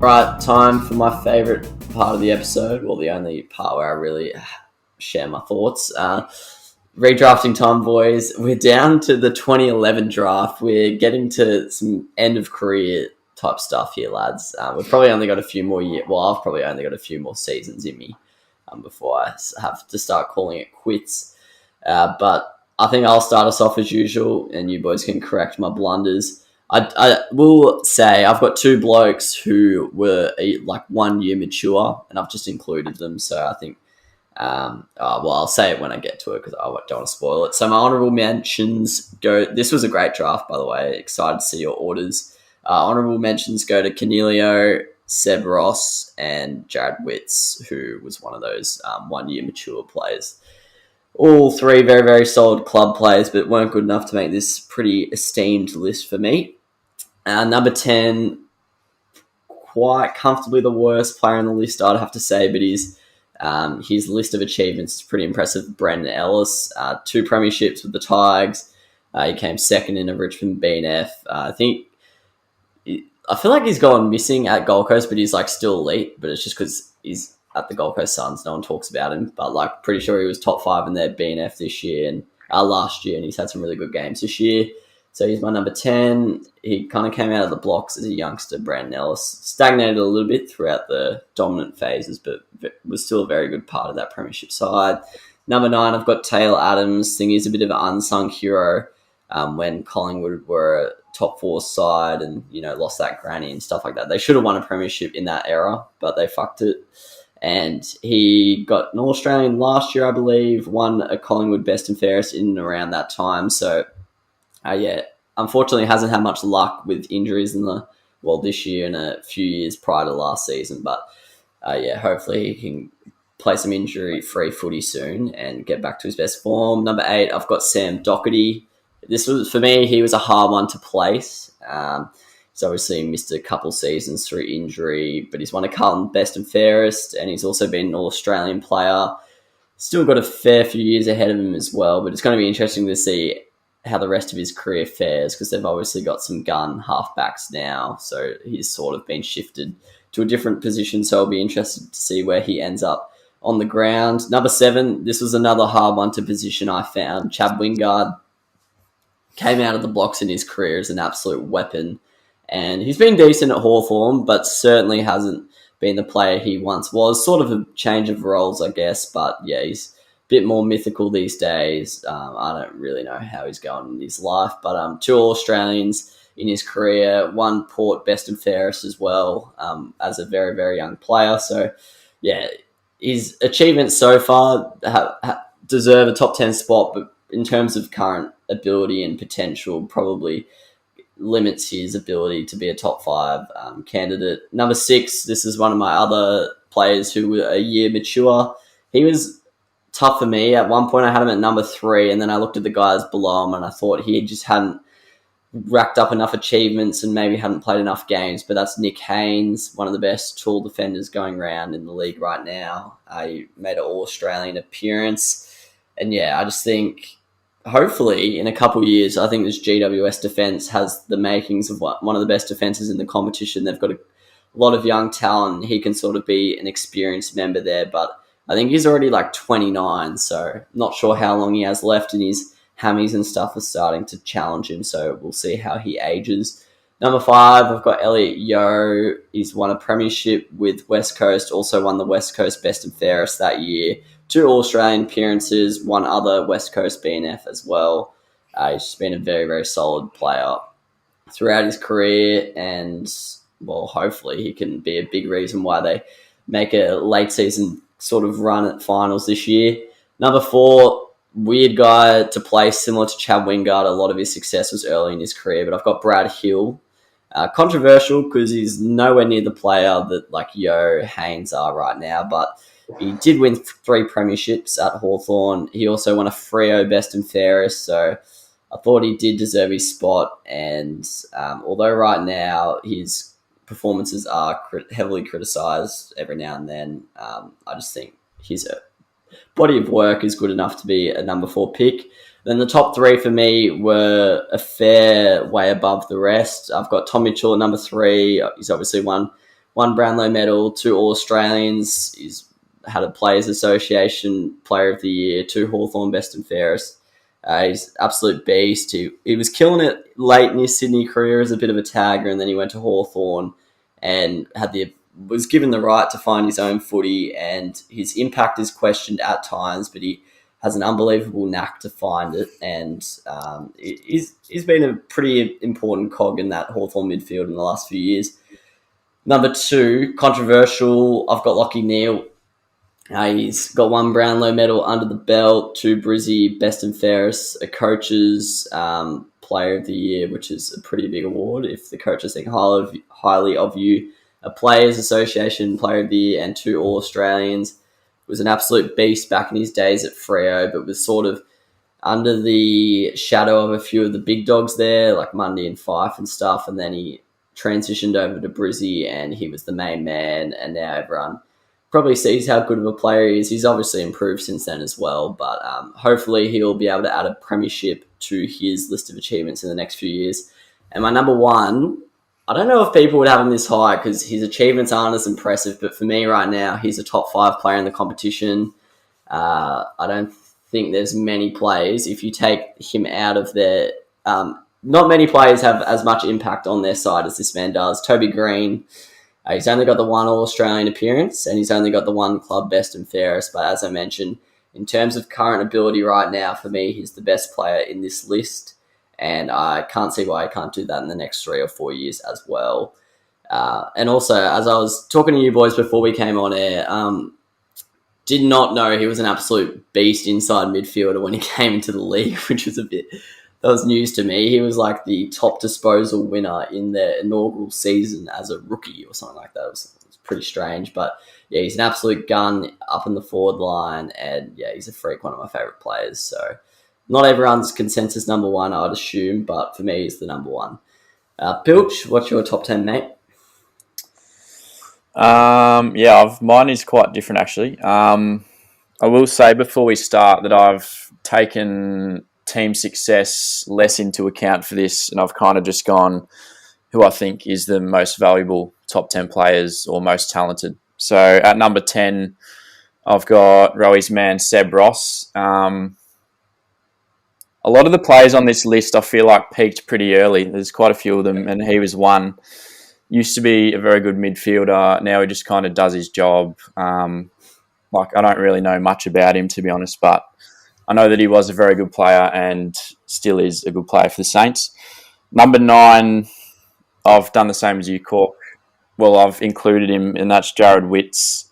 Right, time for my favourite part of the episode. Well, the only part where I really share my thoughts. Redrafting time, boys. We're down to the 2011 draft. We're getting to some end of career type stuff here, lads. We've probably only got a few more years. Well, I've probably only got a few more seasons in me before I have to start calling it quits. But I think I'll start us off as usual, and you boys can correct my blunders. I will say I've got two blokes who were like 1 year mature, and I've just included them. So I think, I'll say it when I get to it because I don't want to spoil it. So my honourable mentions go. This was a great draft, by the way. Excited to see your orders. Honourable mentions go to Connillio, Seb Ross, and Jared Witz, who was one of those 1 year mature players. All three very, very solid club players, but weren't good enough to make this pretty esteemed list for me. Number 10, quite comfortably the worst player on the list, I'd have to say, but his list of achievements is pretty impressive. Brendan Ellis, 2 premierships with the Tigers. He came second in a Richmond BNF. I feel like he's gone missing at Gold Coast, but he's like still elite, but it's just because he's at the Gold Coast Suns. No one talks about him, but like pretty sure he was top 5 in their BNF this year and last year, and he's had some really good games this year. So he's my number 10. He kind of came out of the blocks as a youngster, Brandon Ellis. Stagnated a little bit throughout the dominant phases, but was still a very good part of that premiership side. Number 9, I've got Taylor Adams. I think he's a bit of an unsung hero when Collingwood were a top 4 side and, lost that granny and stuff like that. They should have won a premiership in that era, but they fucked it. And he got an All-Australian last year, I believe, won a Collingwood Best and Fairest in and around that time. So, unfortunately hasn't had much luck with injuries this year and a few years prior to last season. But, hopefully he can play some injury-free footy soon and get back to his best form. Number 8, I've got Sam Dougherty. This was, for me, he was a hard one to place. He's obviously missed a couple seasons through injury, but he's won a Carlton Best and Fairest, and he's also been an All-Australian player. Still got a fair few years ahead of him as well, but it's going to be interesting to see how the rest of his career fares because they've obviously got some gun halfbacks now, so he's sort of been shifted to a different position, so I'll be interested to see where he ends up on the ground. Number 7, this was another hard one to position I found. Chad Wingard came out of the blocks in his career as an absolute weapon. And he's been decent at Hawthorn, but certainly hasn't been the player he once was. Sort of a change of roles, I guess. But yeah, he's a bit more mythical these days. I don't really know how he's going in his life. But 2 All-Australians in his career, 1 Port Best and Fairest as well as a very, very young player. So yeah, his achievements so far deserve a top 10 spot. But in terms of current ability and potential, probably limits his ability to be a top 5 candidate. Number 6, this is one of my other players who were a year mature. He was tough for me. At one point I had him at number 3, and then I looked at the guys below him and I thought he just hadn't racked up enough achievements and maybe hadn't played enough games, but that's Nick Haynes, one of the best tall defenders going around in the league right now. He made an All-Australian appearance. And yeah, I just think hopefully in a couple of years, I think this GWS defence has the makings of one of the best defences in the competition. They've got a lot of young talent. He can sort of be an experienced member there, but I think he's already like 29, so not sure how long he has left, and his hammies and stuff are starting to challenge him, so we'll see how he ages. Number 5, I've got Elliot Yeo. He's won a premiership with West Coast, also won the West Coast Best and Fairest that year. 2 All-Australian appearances, 1 other West Coast BNF as well. He's just been a very, very solid player throughout his career, and, well, hopefully he can be a big reason why they make a late season sort of run at finals this year. Number 4, weird guy to play, similar to Chad Wingard. A lot of his success was early in his career, but I've got Brad Hill. Controversial because he's nowhere near the player that like Yo, Haynes are right now, but he did win 3 premierships at Hawthorn. He also won a Freo Best and Fairest, so I thought he did deserve his spot. And although right now his performances are heavily criticised every now and then, I just think his body of work is good enough to be a number 4 pick. Then the top 3 for me were a fair way above the rest. I've got Tom Mitchell at number 3. He's obviously won 1 Brownlow medal, 2 All-Australians. He's had a Players Association Player of the Year, 2 Hawthorn Best and Fairest. He's absolute beast. He was killing it late in his Sydney career as a bit of a tagger, and then he went to Hawthorn and was given the right to find his own footy, and his impact is questioned at times, but he has an unbelievable knack to find it, and he's been a pretty important cog in that Hawthorn midfield in the last few years. Number 2, controversial, I've got Lachie Neale. He's got 1 Brownlow medal under the belt, 2 Brizzy Best and Fairest, a coach's Player of the Year, which is a pretty big award if the coaches think highly of you. A Players Association Player of the Year and 2 All-Australians. Was an absolute beast back in his days at Freo, but was sort of under the shadow of a few of the big dogs there, like Mundy and Fife and stuff, and then he transitioned over to Brizzy and he was the main man, and now everyone probably sees how good of a player he is. He's obviously improved since then as well, but hopefully he'll be able to add a premiership to his list of achievements in the next few years. And my number 1, I don't know if people would have him this high because his achievements aren't as impressive, but for me right now, he's a top 5 player in the competition. I don't think there's many players. If you take him out of there, not many players have as much impact on their side as this man does. Toby Green, he's only got the 1 All-Australian appearance and he's only got the 1 club Best and Fairest. But as I mentioned, in terms of current ability right now, for me, he's the best player in this list. And I can't see why I can't do that in the next 3 or 4 years as well. And also, as I was talking to you boys before we came on air, did not know he was an absolute beast inside midfielder when he came into the league, which was that was news to me. He was like the top disposal winner in their inaugural season as a rookie or something like that. It was pretty strange. But yeah, he's an absolute gun up in the forward line. And yeah, he's a freak, one of my favourite players. So not everyone's consensus number 1, I'd assume, but for me, he's the number 1. Pilch, what's your top 10, mate? Mine is quite different, actually. I will say before we start that I've taken team success less into account for this, and I've kind of just gone who I think is the most valuable top 10 players or most talented. So at number 10, I've got Rowy's man, Seb Ross. A lot of the players on this list I feel like peaked pretty early. There's quite a few of them, and he was one. Used to be a very good midfielder. Now he just kind of does his job. I don't really know much about him, to be honest, but I know that he was a very good player and still is a good player for the Saints. Number 9, I've done the same as you, Cork. Well, I've included him, and that's Jared Witz.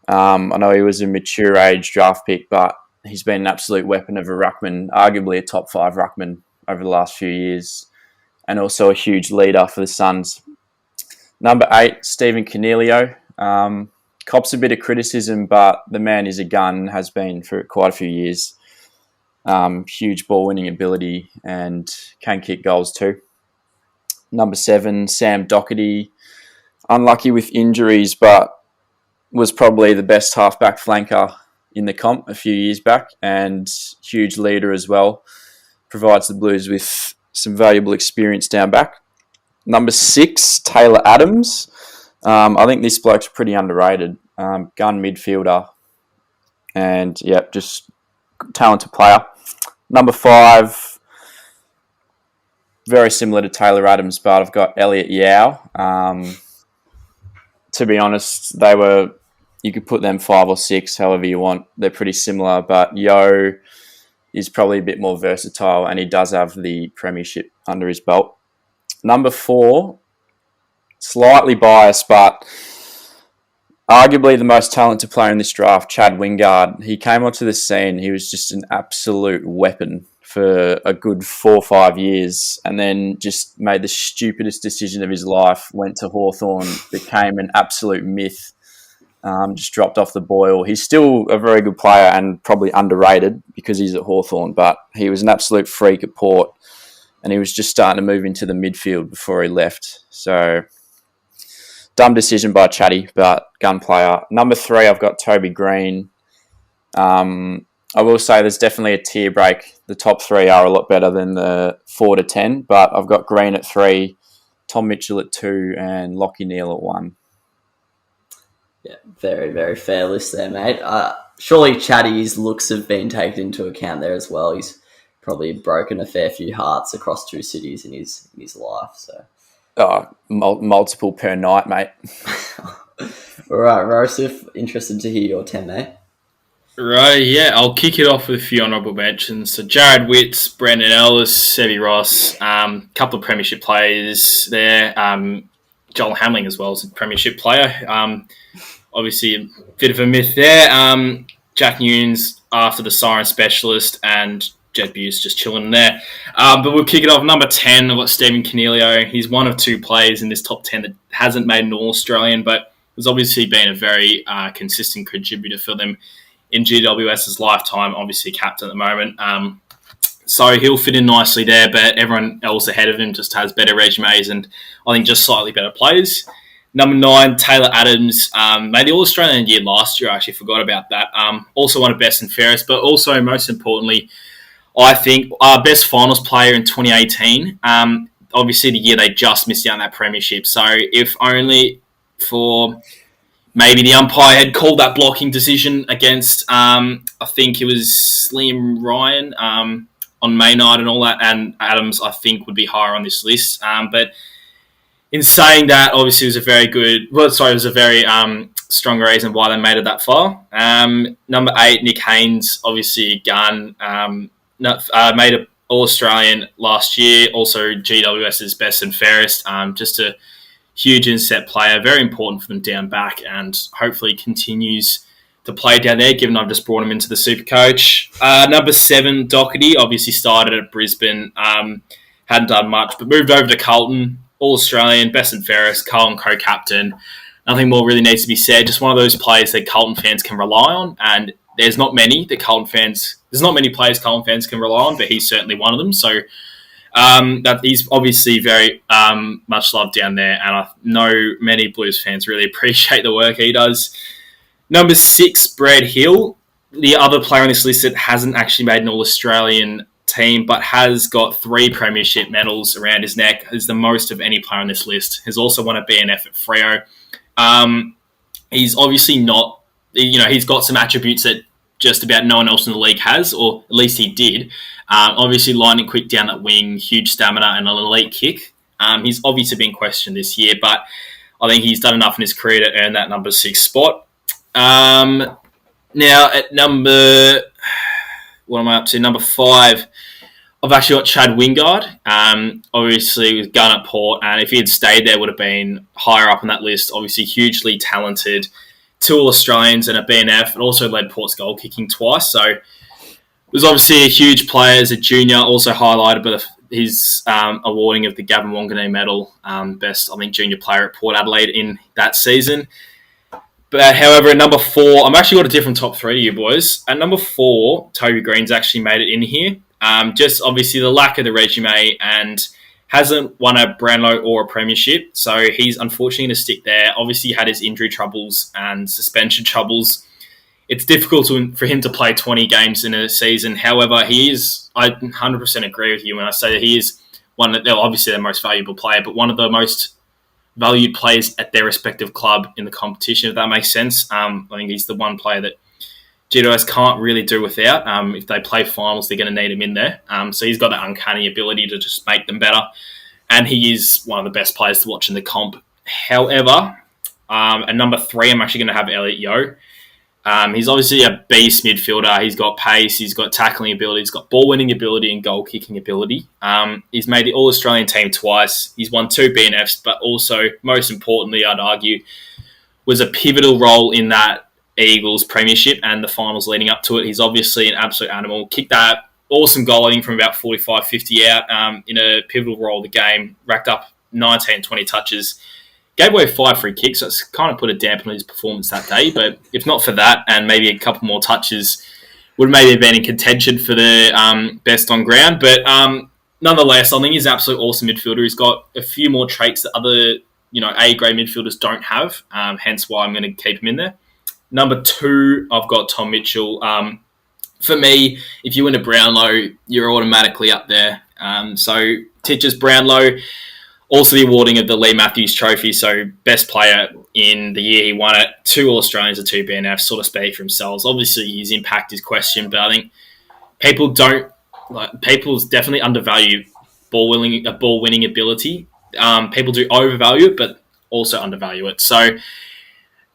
I know he was a mature age draft pick, but he's been an absolute weapon of a ruckman, arguably a top 5 ruckman over the last few years, and also a huge leader for the Suns. Number 8, Stephen Connillio. Cops a bit of criticism, but the man is a gun, has been for quite a few years. Huge ball-winning ability and can kick goals too. Number 7, Sam Dougherty. Unlucky with injuries, but was probably the best halfback flanker in the comp a few years back, and huge leader as well. Provides the Blues with some valuable experience down back. Number 6, Taylor Adams. I think this bloke's pretty underrated. Gun midfielder. And, just talented player. Number 5, very similar to Taylor Adams, but I've got Elliot Yao. To be honest, you could put them 5 or 6, however you want. They're pretty similar, but Yo is probably a bit more versatile, and he does have the premiership under his belt. Number 4, slightly biased, but arguably the most talented player in this draft, Chad Wingard. He came onto the scene. He was just an absolute weapon for a good 4 or 5 years, and then just made the stupidest decision of his life, went to Hawthorn, became an absolute myth. Just dropped off the boil. He's still a very good player and probably underrated because he's at Hawthorn, but he was an absolute freak at Port, and he was just starting to move into the midfield before he left. So, dumb decision by Chatty, but gun player. Number 3, I've got Toby Green. I will say there's definitely a tier break. The top 3 are a lot better than the 4 to 10, but I've got Green at 3, Tom Mitchell at 2, and Lachie Neale at 1. Yeah, very, very fair list there, mate. Surely Chatty's looks have been taken into account there as well. He's probably broken a fair few hearts across two cities in his life. So, Multiple per night, mate. all right, Rosif, interested to hear your 10, mate. Right, yeah, I'll kick it off with a few honourable mentions. So Jared Witz, Brandon Ellis, Sevi Ross, couple of premiership players there. Joel Hamling as well as a premiership player. Obviously, a bit of a myth there. Jack Nunes after the Siren Specialist and Jed Buse just chilling there. But we'll kick it off. Number 10, I've got Stephen Connillio. He's one of two players in this top 10 that hasn't made an All-Australian, but has obviously been a very consistent contributor for them in GWS's lifetime, obviously captain at the moment. So he'll fit in nicely there, but everyone else ahead of him just has better resumes and I think just slightly better players. Number 9, Taylor Adams, made the All-Australian year last year. I actually forgot about that. Also one of best and fairest, but also most importantly, I think our best finals player in 2018. Obviously the year they just missed out on that premiership. So if only for maybe the umpire had called that blocking decision against, I think it was Liam Ryan on Maynard and all that, and Adams, I think, would be higher on this list. But in saying that, obviously, it was a very strong reason why they made it that far. Number 8, Nick Haynes, obviously a gun, made an All-Australian last year, also GWS's best and fairest, just a huge inset player, very important for them down back, and hopefully continues to play down there, given I've just brought him into the Supercoach. Number 7, Dougherty, obviously started at Brisbane, hadn't done much, but moved over to Carlton, All-Australian, best and fairest, Carlton co-captain. Nothing more really needs to be said. Just one of those players that Carlton fans can rely on, and there's not many players Carlton fans can rely on, but he's certainly one of them. So that he's obviously very much loved down there, and I know many Blues fans really appreciate the work he does. Number 6, Brad Hill, the other player on this list that hasn't actually made an All-Australian team, but has got 3 premiership medals around his neck, is the most of any player on this list. Has also won a BNF at Freo. He's obviously not, he's got some attributes that just about no one else in the league has, or at least he did. Obviously, lightning quick down that wing, huge stamina, and an elite kick. He's obviously been questioned this year, but I think he's done enough in his career to earn that number 6 spot. Now, at number 5, I've actually got Chad Wingard. Obviously, with gun at Port, and if he had stayed there, would have been higher up on that list. Obviously, hugely talented, 2 All-Australians and a BNF, and also led Port's goal kicking twice. So was obviously a huge player as a junior, also highlighted by his awarding of the Gavin Wanganeen medal, best, I think, junior player at Port Adelaide in that season. But however, at number 4, I've actually got a different top 3 to you boys. At number 4, Toby Green's actually made it in here. Just obviously the lack of the resume, and hasn't won a Brownlow or a premiership, so he's unfortunately going to stick there. Obviously, he had his injury troubles and suspension troubles. It's difficult for him to play 20 games in a season. However, I 100% agree with you when I say that he is obviously their most valuable player, but one of the most valued players at their respective club in the competition, if that makes sense. I think he's the one player that GWS can't really do without. If they play finals, they're going to need him in there. So he's got that uncanny ability to just make them better. And he is one of the best players to watch in the comp. However, at number 3, I'm actually going to have Elliot Yeo. He's obviously a beast midfielder. He's got pace, he's got tackling ability, he's got ball-winning ability and goal-kicking ability. He's made the All-Australian team twice. He's won 2 BNFs, but also, most importantly, I'd argue, was a pivotal role in that Eagles premiership and the finals leading up to it. He's obviously an absolute animal. Kicked that awesome goal, I think, from about 45, 50 out in a pivotal role of the game. Racked up 19, 20 touches. Gave away 5 free kicks, so it's kind of put a damper on his performance that day. But if not for that and maybe a couple more touches, would maybe have been in contention for the best on ground. But nonetheless, I think he's an absolute awesome midfielder. He's got a few more traits that other A-grade midfielders don't have, hence why I'm going to keep him in there. Number 2, I've got Tom Mitchell. For me, if you win a Brownlow, you're automatically up there. So Titch's Brownlow, Also, the awarding of the Lee Matthews Trophy, so best player in the year he won it. 2 All-Australians and 2 BNFs sort of speak for themselves. Obviously, his impact is questioned, but I think people definitely undervalue ball winning ability. People do overvalue it, but also undervalue it. So,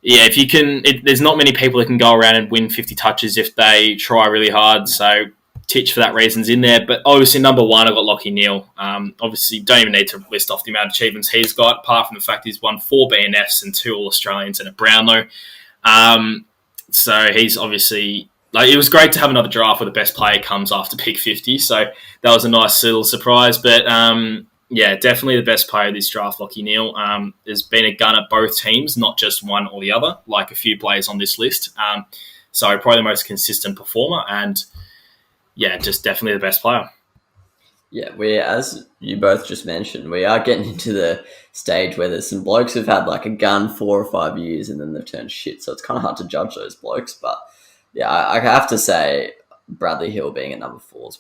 yeah, if you can, there's not many people that can go around and win 50 touches if they try really hard. So, Titch for that reason's in there. But obviously, number 1, I've got Lachie Neale. Obviously, don't even need to list off the amount of achievements he's got, apart from the fact he's won 4 BNFs and 2 All-Australians and a Brownlow. So he's obviously, it was great to have another draft where the best player comes after pick 50. So that was a nice little surprise. But definitely the best player of this draft, Lachie Neale. Has been a gun at both teams, not just one or the other, like a few players on this list. So probably the most consistent performer and, yeah, just definitely the best player. Yeah, as you both just mentioned, we are getting into the stage where there's some blokes who've had like a gun 4 or 5 years and then they've turned shit. So it's kind of hard to judge those blokes. But yeah, I have to say Bradley Hill being at number 4 is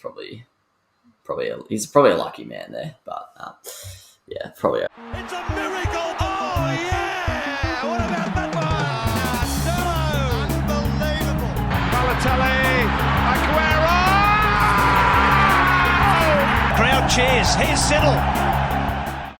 he's probably a lucky man there. But yeah, probably. It's a miracle! Oh yeah! What about that one? No! Unbelievable! Balotelli, Aguero! Crowd cheers. Here's Siddle.